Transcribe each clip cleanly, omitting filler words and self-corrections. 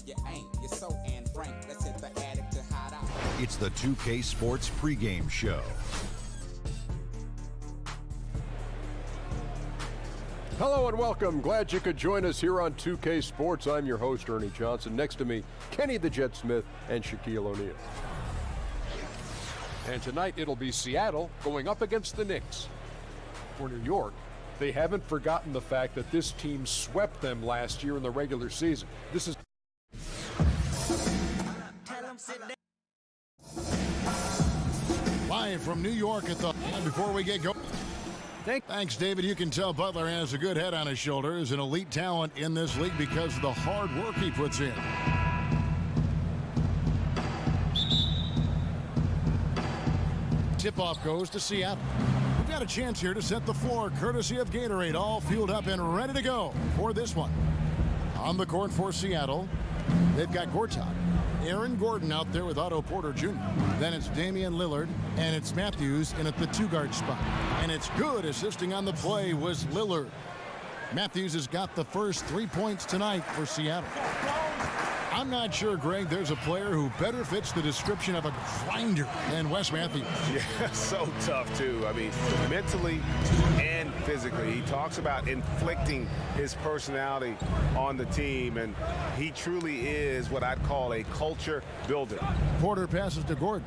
you ain't. You're so Anne Frank. Let's hit the attic to hide out. It's the 2K Sports pregame show. Hello and welcome. Glad you could join us here on 2K Sports. I'm your host, Ernie Johnson. Next to me, Kenny the Jet Smith and Shaquille O'Neal. And tonight it'll be Seattle going up against the Knicks. For New York, they haven't forgotten the fact that this team swept them last year in the regular season. This is live from New York at the before we get going. Thanks, David. You can tell Butler has a good head on his shoulders, an elite talent in this league because of the hard work he puts in. Tip-off goes to Seattle. We've got a chance here to set the floor, courtesy of Gatorade, all fueled up and ready to go for this one. On the court for Seattle, they've got Gortat. Aaron Gordon out there with Otto Porter Jr. Then it's Damian Lillard, and it's Matthews in at the two-guard spot. And it's good. Assisting on the play was Lillard. Matthews has got the first 3 points tonight for Seattle. I'm not sure, Greg, there's a player who better fits the description of a grinder than Wes Matthews. Yeah, so tough, too. I mean, mentally and physically. He talks about inflicting his personality on the team, and he truly is what I'd call a culture builder. Porter passes to Gordon.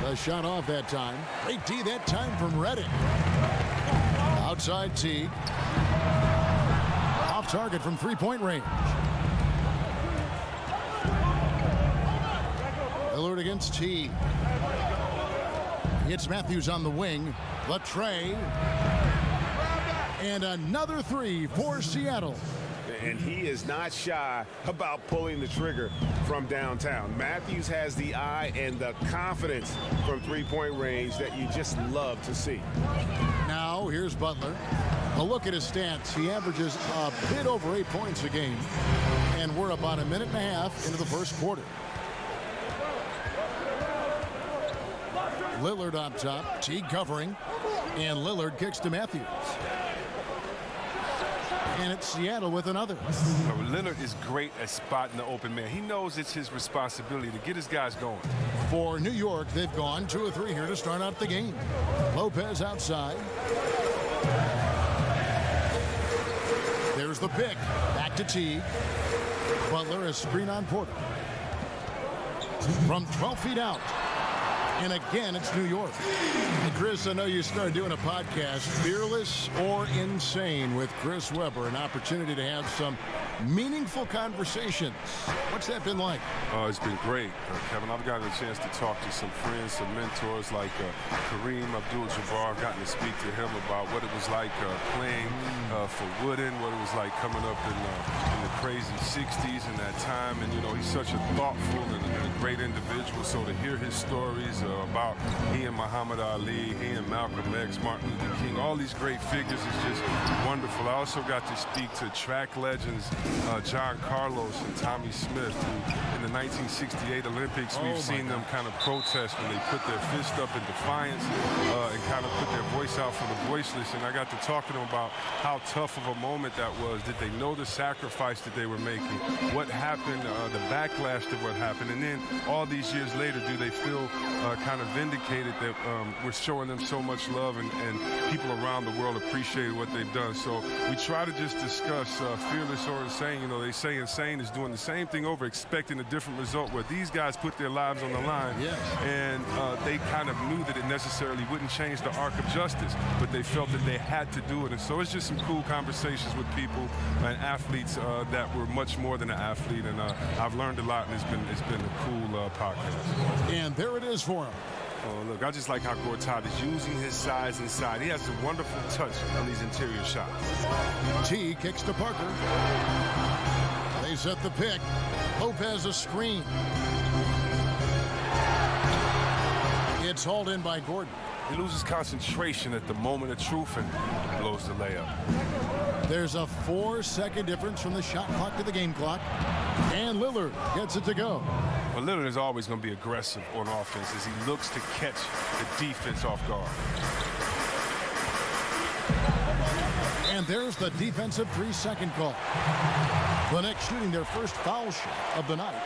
The shot off that time. Great D that time from Redding. Outside T. Off target from three-point range. Lillard against T. Hits Matthews on the wing. Latre. And another three for Seattle. And he is not shy about pulling the trigger from downtown. Matthews has the eye and the confidence from three-point range that you just love to see. Now here's Butler. A look at his stats. He averages a bit over 8 points a game. And we're about a minute and a half into the first quarter. Lillard on top. T covering. And Lillard kicks to Matthews. And it's Seattle with another. Lillard is great at spotting the open man. He knows it's his responsibility to get his guys going. For New York, they've gone 2 of 3 here to start out the game. Lopez outside. There's the pick. Back to Teague. Butler, a screen on Porter. From 12 feet out. And again, it's New York. And Chris, I know you started doing a podcast, Fearless or Insane, with Chris Webber, an opportunity to have some meaningful conversations. What's that been like? It's been great, Kevin. I've gotten a chance to talk to some friends, some mentors like Kareem Abdul-Jabbar. I've gotten to speak to him about what it was like playing for Wooden, what it was like coming up in the crazy 60s and that time. And, you know, he's such a thoughtful and a great individual. So to hear his stories about he and Muhammad Ali, he and Malcolm X, Martin Luther King, all these great figures is just wonderful. I also got to speak to track legends John Carlos and Tommy Smith, who in the 1968 Olympics, we've seen them kind of protest when they put their fist up in defiance and kind of put their voice out for the voiceless. And I got to talk to them about how tough of a moment that was. Did they know the sacrifice that they were making? What happened, the backlash to what happened? And then all these years later, do they feel kind of vindicated that we're showing them so much love and people around the world appreciate what they've done? So we try to just discuss fearless or insane. You know, they say insane is doing the same thing over, expecting a different result, where these guys put their lives on the line. Yes. And they kind of knew that it necessarily wouldn't change the arc of justice, but they felt that they had to do it. And so it's just some cool conversations with people and athletes that were much more than an athlete. And I've learned a lot, and it's been a cool podcast. And there it is for him. Oh, look, I just like how Gortat is using his size inside. He has a wonderful touch on these interior shots. T kicks to Parker. They set the pick. Lopez a screen. It's hauled in by Gordon. He loses concentration at the moment of truth and blows the layup. There's a 4-second difference from the shot clock to the game clock. And Lillard gets it to go. Well, Lillard is always going to be aggressive on offense as he looks to catch the defense off guard. And there's the defensive 3-second call. The Knicks shooting their first foul shot of the night.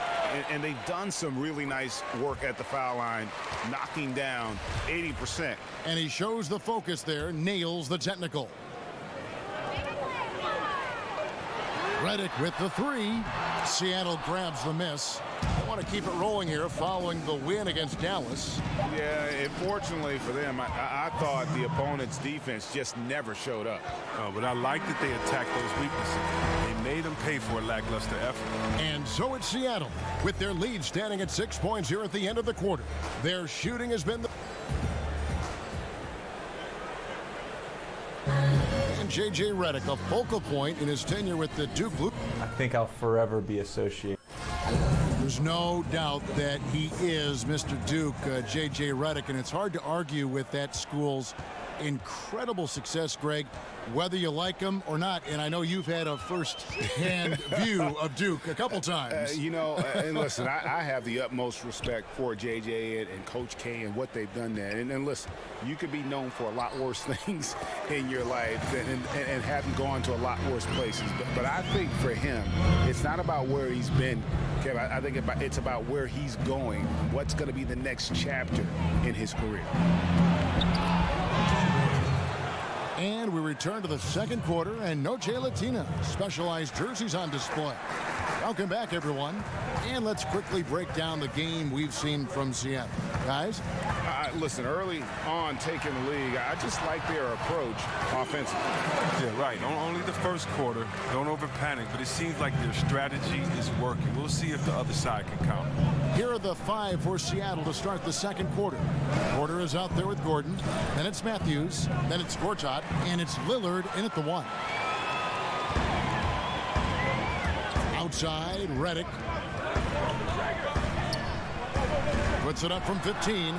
And they've done some really nice work at the foul line, knocking down 80%. And he shows the focus there, nails the technical. Redick with the 3. Seattle grabs the miss. They want to keep it rolling here following the win against Dallas. Yeah, unfortunately for them, I thought the opponent's defense just never showed up. But I like that they attacked those weaknesses. They made them pay for a lackluster effort. And so it's Seattle, with their lead standing at 6 points here at the end of the quarter. Their shooting has been and J.J. Redick, a focal point in his tenure with the Duke Blue. I think I'll forever be associated. There's no doubt that he is Mr. Duke, J.J. Redick, and it's hard to argue with that school's incredible success, Greg, whether you like him or not. And I know you've had a first-hand view of Duke a couple times. And listen, I have the utmost respect for J.J. and Coach K and what they've done there. And listen, you could be known for a lot worse things in your life and haven't gone to a lot worse places. But I think for him, it's not about where he's been, Kevin. I think it's about where he's going, what's going to be the next chapter in his career. And we return to the second quarter, and Noche Latina specialized jerseys on display. Welcome back, everyone. And let's quickly break down the game we've seen from Seattle. Guys? Listen, early on taking the league, I just like their approach offensively. Yeah, right. Only the first quarter. Don't over-panic, but it seems like their strategy is working. We'll see if the other side can counter. Here are the 5 for Seattle to start the second quarter. Porter is out there with Gordon. Then it's Matthews. Then it's Gortat. And it's Lillard in at the 1. Outside, Redick. Puts it up from 15.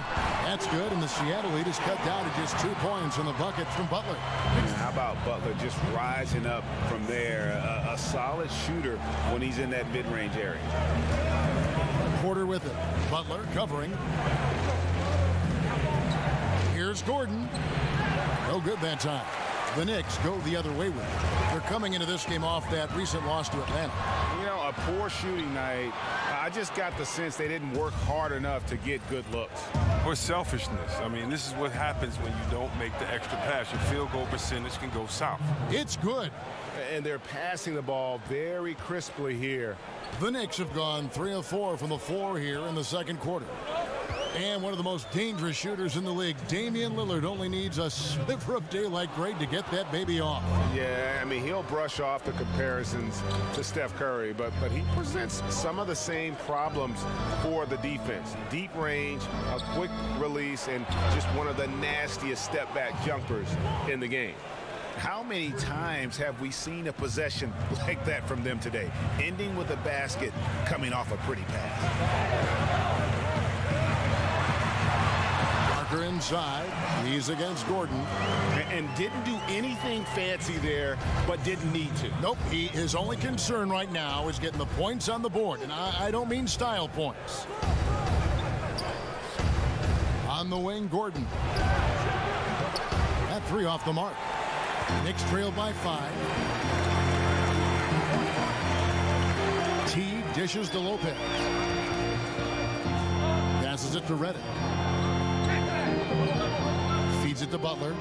That's good, and the Seattle lead is cut down to just 2 points on the bucket from Butler. How about Butler just rising up from there? A solid shooter when he's in that mid-range area. Porter with it. Butler covering. Here's Gordon. No good that time. The Knicks go the other way with it. They're coming into this game off that recent loss to Atlanta. A poor shooting night. I just got the sense they didn't work hard enough to get good looks. Or selfishness. I mean, this is what happens when you don't make the extra pass. Your field goal percentage can go south. It's good. And they're passing the ball very crisply here. The Knicks have gone 3 of 4 from the floor here in the second quarter. And one of the most dangerous shooters in the league, Damian Lillard, only needs a sliver of daylight grade to get that baby off. Yeah, I mean, he'll brush off the comparisons to Steph Curry, but he presents some of the same problems for the defense. Deep range, a quick release, and just one of the nastiest step-back jumpers in the game. How many times have we seen a possession like that from them today, ending with a basket coming off a pretty pass? Inside, he's against Gordon. And didn't do anything fancy there, but didn't need to. Nope, his only concern right now is getting the points on the board, and I don't mean style points. On the wing, Gordon. That 3 off the mark. Knicks trailed by 5. T dishes to Lopez. Passes it to Redick. Feeds it to Butler.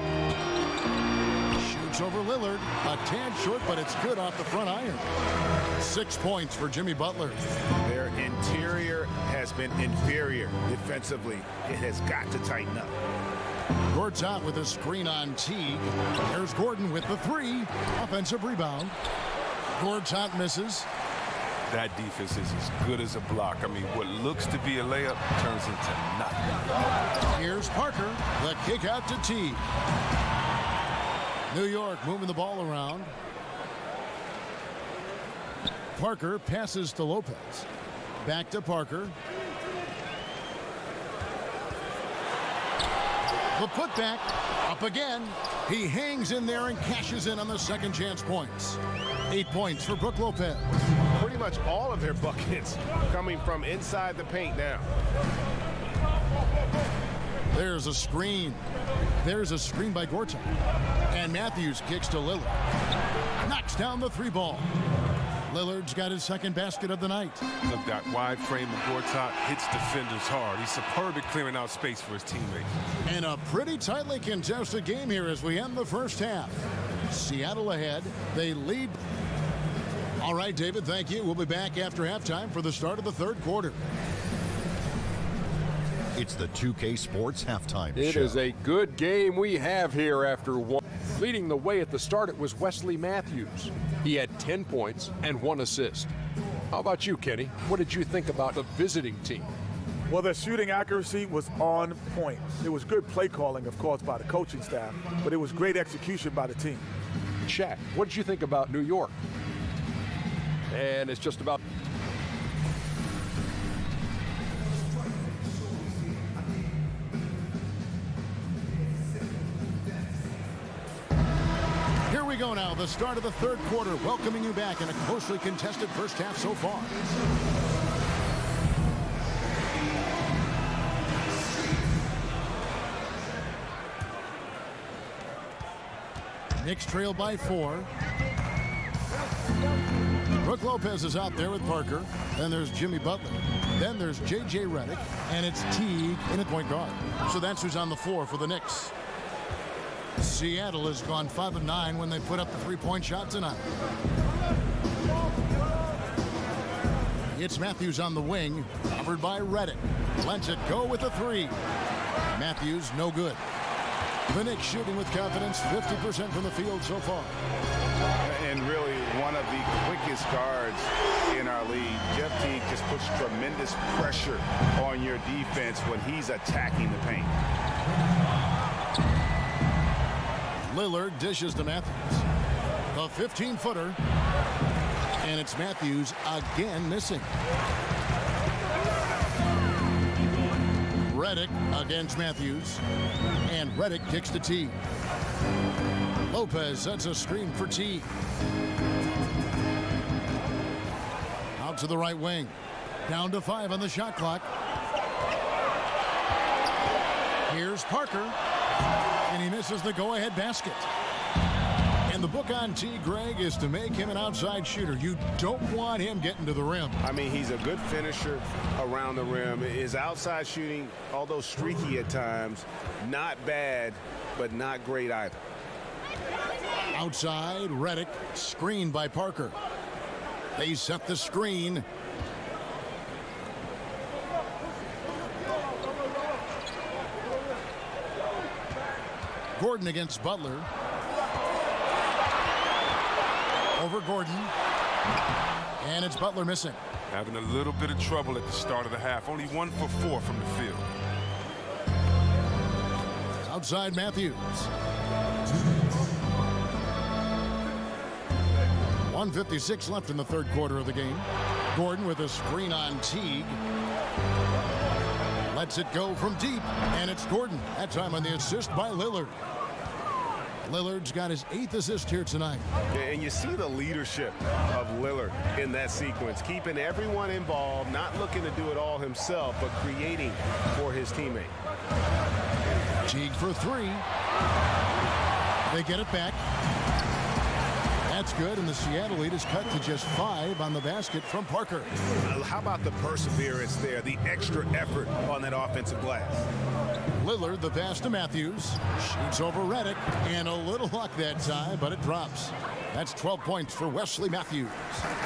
Shoots over Lillard. A tad short, but it's good off the front iron. 6 points for Jimmy Butler. Their interior has been inferior defensively. It has got to tighten up. Gortat with a screen on Teague. There's Gordon with the 3. Offensive rebound. Gortat misses. That defense is as good as a block. I mean, what looks to be a layup turns into nothing. Here's Parker. The kick out to Teague. New York moving the ball around. Parker passes to Lopez. Back to Parker. The putback up again. He hangs in there and cashes in on the second chance points. 8 points for Brook Lopez. Pretty much all of their buckets coming from inside the paint now. There's a screen. There's a screen by Gortat. And Matthews kicks to Lillard. Knocks down the three ball. Lillard's got his second basket of the night. Look, that wide frame of Gortat hits defenders hard. He's superb at clearing out space for his teammates. And a pretty tightly contested game here as we end the first half. Seattle ahead. They lead. All right, David, thank you. We'll be back after halftime for the start of the third quarter. It's the 2K Sports Halftime Show. It is a good game we have here after one. Leading the way at the start, it was Wesley Matthews. He had 10 points and 1 assist. How about you, Kenny? What did you think about the visiting team? Well, their shooting accuracy was on point. It was good play calling, of course, by the coaching staff, but it was great execution by the team. Shaq, what did you think about New York? And it's just about... Here we go now, the start of the third quarter, welcoming you back in a closely contested first half so far. Knicks trail by 4. Brook Lopez is out there with Parker. Then there's Jimmy Butler. Then there's J.J. Redick. And it's Teague in at point guard. So that's who's on the floor for the Knicks. Seattle has gone 5 of 9 when they put up the three-point shot tonight. It's Matthews on the wing, covered by Redick. Lets it go with a 3. Matthews, no good. The Knicks shooting with confidence, 50% from the field so far. And really one of the quickest guards in our league. Jeff Teague just puts tremendous pressure on your defense when he's attacking the paint. Lillard dishes to Matthews. The 15-footer. And it's Matthews again missing. Redick against Matthews. And Redick kicks to Teague. Lopez sets a screen for Teague. Out to the right wing. Down to 5 on the shot clock. Here's Parker. And he misses the go-ahead basket. And the book on Teague, Greg, is to make him an outside shooter. You don't want him getting to the rim. I mean, he's a good finisher around the rim. His outside shooting, although streaky at times, not bad, but not great either. Outside, Redick, screened by Parker. They set the screen. Gordon against Butler. Over Gordon. And it's Butler missing. Having a little bit of trouble at the start of the half. Only 1 for 4 from the field. Outside Matthews. 1:56 left in the third quarter of the game. Gordon with a screen on Teague. Lets it go from deep, and it's Gordon. That time on the assist by Lillard. Lillard's got his 8th assist here tonight. And you see the leadership of Lillard in that sequence, keeping everyone involved, not looking to do it all himself, but creating for his teammate. Teague for 3. They get it back. That's good, and the Seattle lead is cut to just 5 on the basket from Parker. How about the perseverance there, the extra effort on that offensive glass? Lillard, the pass to Matthews. Shoots over Redick, and a little luck that time, but it drops. That's 12 points for Wesley Matthews.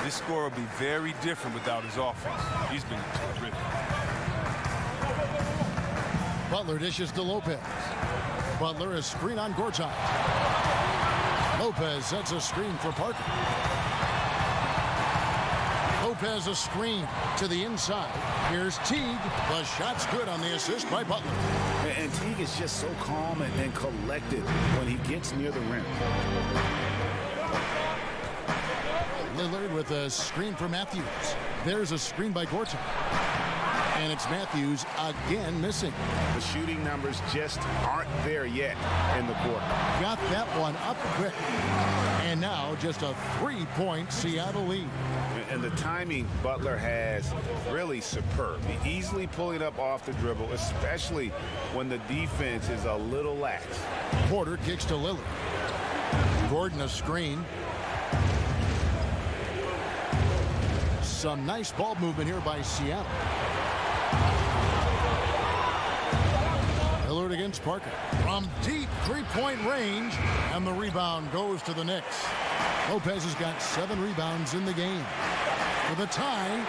This score will be very different without his offense. He's been terrific. Butler dishes to Lopez. Butler a screen on Gortat. Lopez sets a screen for Parker. Lopez a screen to the inside. Here's Teague. The shot's good on the assist by Butler. And Teague is just so calm and collected when he gets near the rim. Lillard with a screen for Matthews. There's a screen by Gortat. And it's Matthews again missing. The shooting numbers just aren't there yet in the quarter. Got that one up quick. And now just a 3-point Seattle lead. And the timing Butler has really superb. Easily pulling up off the dribble, especially when the defense is a little lax. Porter kicks to Lillard. Gordon a screen. Some nice ball movement here by Seattle. Lillard against Parker. From deep three-point range, and the rebound goes to the Knicks. Lopez has got 7 rebounds in the game. For the tie,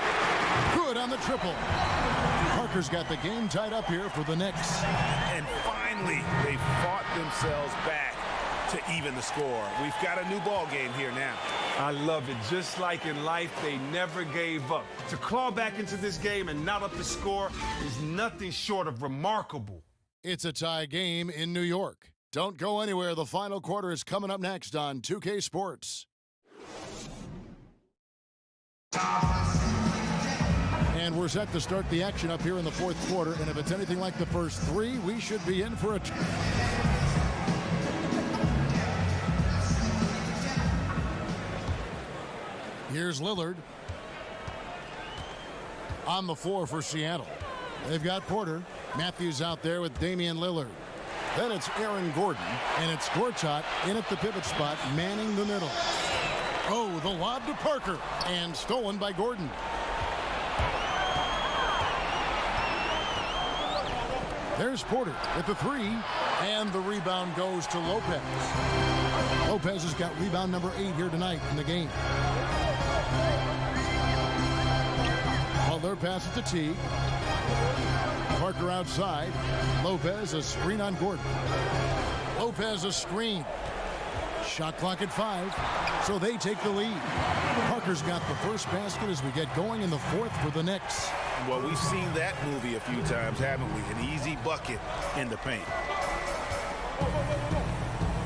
good on the triple. Parker's got the game tied up here for the Knicks. And finally, they fought themselves back to even the score. We've got a new ball game here now. I love it. Just like in life, they never gave up. To claw back into this game and not up the score is nothing short of remarkable. It's a tie game in New York. Don't go anywhere. The final quarter is coming up next on 2K Sports. And we're set to start the action up here in the fourth quarter. And if it's anything like the first 3, we should be in for a... Here's Lillard on the floor for Seattle. They've got Porter. Matthews out there with Damian Lillard. Then it's Aaron Gordon, and it's Gortat in at the pivot spot, manning the middle. Oh, the lob to Parker, and stolen by Gordon. There's Porter with the 3, and the rebound goes to Lopez. Lopez has got rebound number 8 here tonight in the game. Butler passes to Teague. Parker outside. Lopez a screen on Gordon. Lopez a screen. Shot clock at 5, so they take the lead. Parker's got the first basket as we get going in the fourth for the Knicks. Well, we've seen that movie a few times, haven't we? An easy bucket in the paint.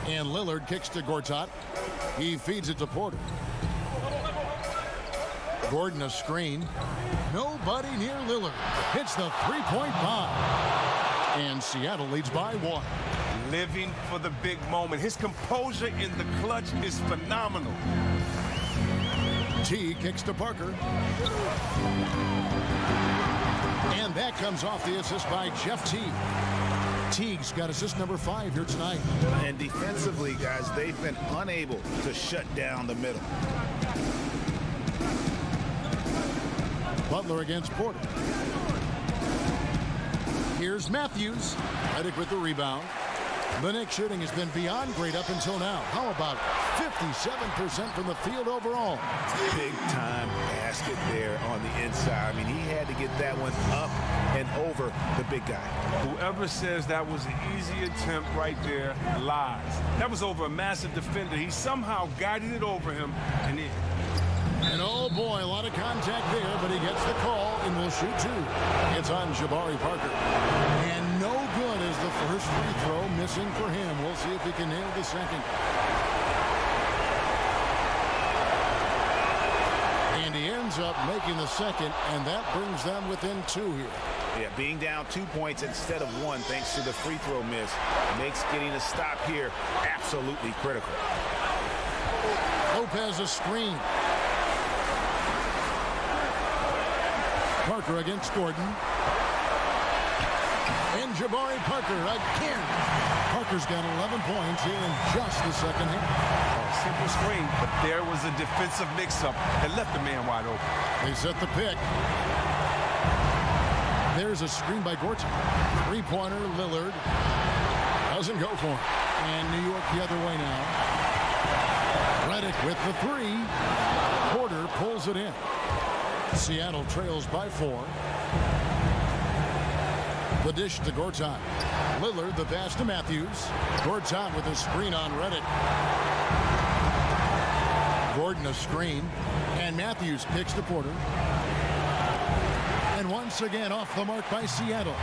And Lillard kicks to Gortat. He feeds it to Porter. Gordon a screen. Nobody near Lillard. Hits the three-point bomb. And Seattle leads by 1. Living for the big moment. His composure in the clutch is phenomenal. T kicks to Parker. And that comes off the assist by Jeff Teague. Teague's got assist number 5 here tonight. And defensively, guys, they've been unable to shut down the middle. Butler against Porter. Here's Matthews. Redick with the rebound. The Knicks shooting has been beyond great up until now. How about 57% from the field overall? Big time basket there on the inside. I mean, he had to get that one up and over the big guy. Whoever says that was an easy attempt right there lies. That was over a massive defender. He somehow guided it over him, and And oh boy, a lot of contact there, but he gets the call and will shoot 2. It's on Jabari Parker. And no good is the first free throw, missing for him. We'll see if he can nail the second. And he ends up making the second, and that brings them within 2 here. Yeah, being down 2 points instead of 1 thanks to the free throw miss makes getting a stop here absolutely critical. Lopez a screen. Parker against Gordon. And Jabari Parker again. Parker's got 11 points here in just the second half. simple screen, but there was a defensive mix-up that left the man wide open. They set the pick. There's a screen by Gortat. Three-pointer, Lillard. Doesn't go for it. And New York the other way now. Redick with the three. Porter pulls it in. Seattle trails by 4. The dish to Gortat. Lillard, the pass to Matthews. Gortat with a screen on Redick. Gordon a screen. And Matthews kicks to Porter. And once again off the mark by Seattle.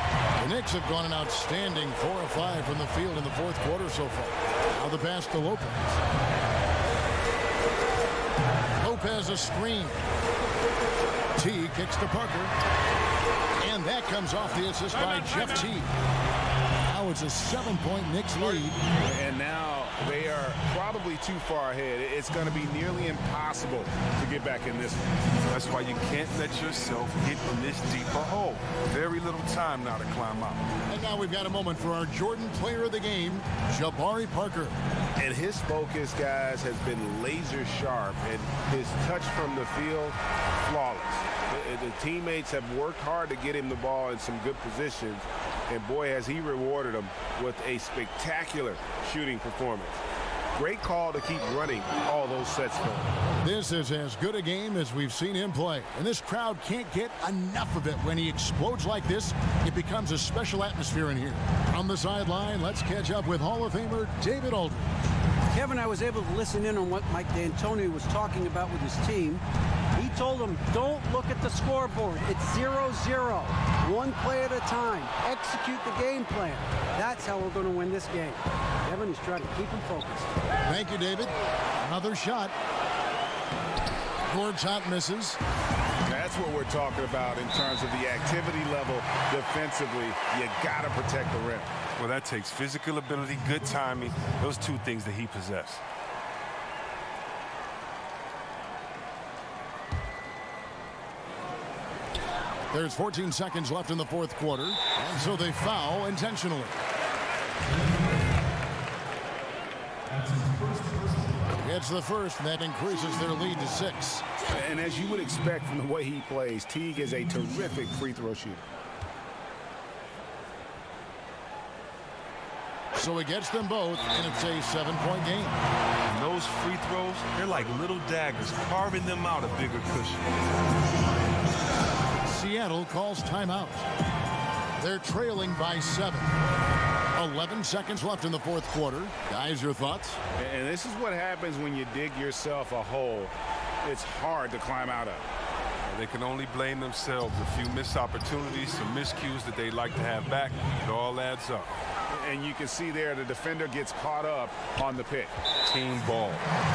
The Knicks have gone an outstanding 4 of 5 from the field in the fourth quarter so far. Now the pass to Lopez. Lopez a screen. T kicks to Parker. And that comes off the assist by Jeff T. Now it's a 7-point Knicks lead. And now they are probably too far ahead. It's going to be nearly impossible to get back in this one. That's why you can't let yourself get in this deep a hole. Very little time now to climb out. And now we've got a moment for our Jordan player of the game, Jabari Parker. And his focus, guys, has been laser sharp, and his touch from the field, flawless. The teammates have worked hard to get him the ball in some good positions, and boy, has he rewarded them with a spectacular shooting performance. Great call to keep running all those sets for him. This is as good a game as we've seen him play, and this crowd can't get enough of it. When he explodes like this, it becomes a special atmosphere in here. On the sideline, let's catch up with Hall of Famer David Aldridge. Kevin, I was able to listen in on what Mike D'Antoni was talking about with his team. He told them, don't look at the scoreboard. It's 0-0. One play at a time. Execute the game plan. That's how we're going to win this game. Kevin is trying to keep him focused. Thank you, David. Another shot. Gortat misses. That's what we're talking about in terms of the activity level defensively. You got to protect the rim. Well, that takes physical ability, good timing, those two things that he possesses. There's 14 seconds left in the fourth quarter, and so they foul intentionally. It's the first, and that increases their lead to 6. And as you would expect from the way he plays, Teague is a terrific free throw shooter. So he gets them both, and it's a 7-point game. And those free throws, they're like little daggers, carving them out a bigger cushion. Seattle calls timeout. They're trailing by 7. 11 seconds left in the fourth quarter. Guys, your thoughts? And this is what happens when you dig yourself a hole. It's hard to climb out of. They can only blame themselves. A few missed opportunities, some miscues that they'd like to have back. It all adds up. And you can see there the defender gets caught up on the pick. Team ball.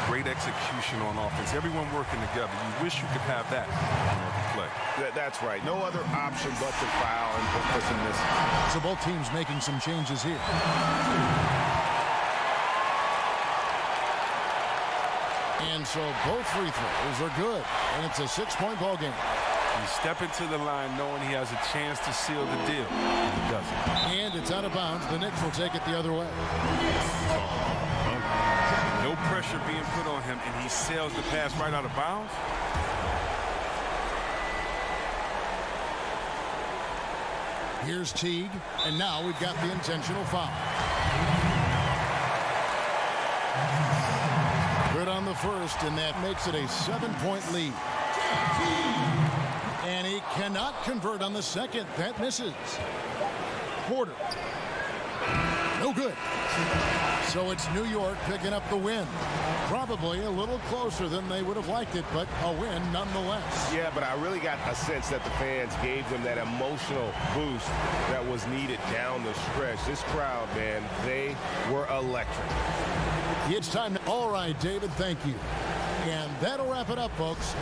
Great execution on offense. Everyone working together. You wish you could have that on every play. That's right. No other option but to foul and put this in this. So both teams making some changes here. And so both free throws are good. And it's a 6-point ball game. You step into the line knowing he has a chance to seal the deal. And he doesn't. And it's out of bounds. The Knicks will take it the other way. No pressure being put on him, and he sails the pass right out of bounds. Here's Teague, and now we've got the intentional foul. Good on the first, and that makes it a 7-point lead. And he cannot convert on the second. That misses. Porter. No good. So it's New York picking up the win. Probably a little closer than they would have liked it, but a win nonetheless. Yeah, but I really got a sense that the fans gave them that emotional boost that was needed down the stretch. This crowd, man, they were electric. It's time. All right, David, thank you. And that'll wrap it up, folks.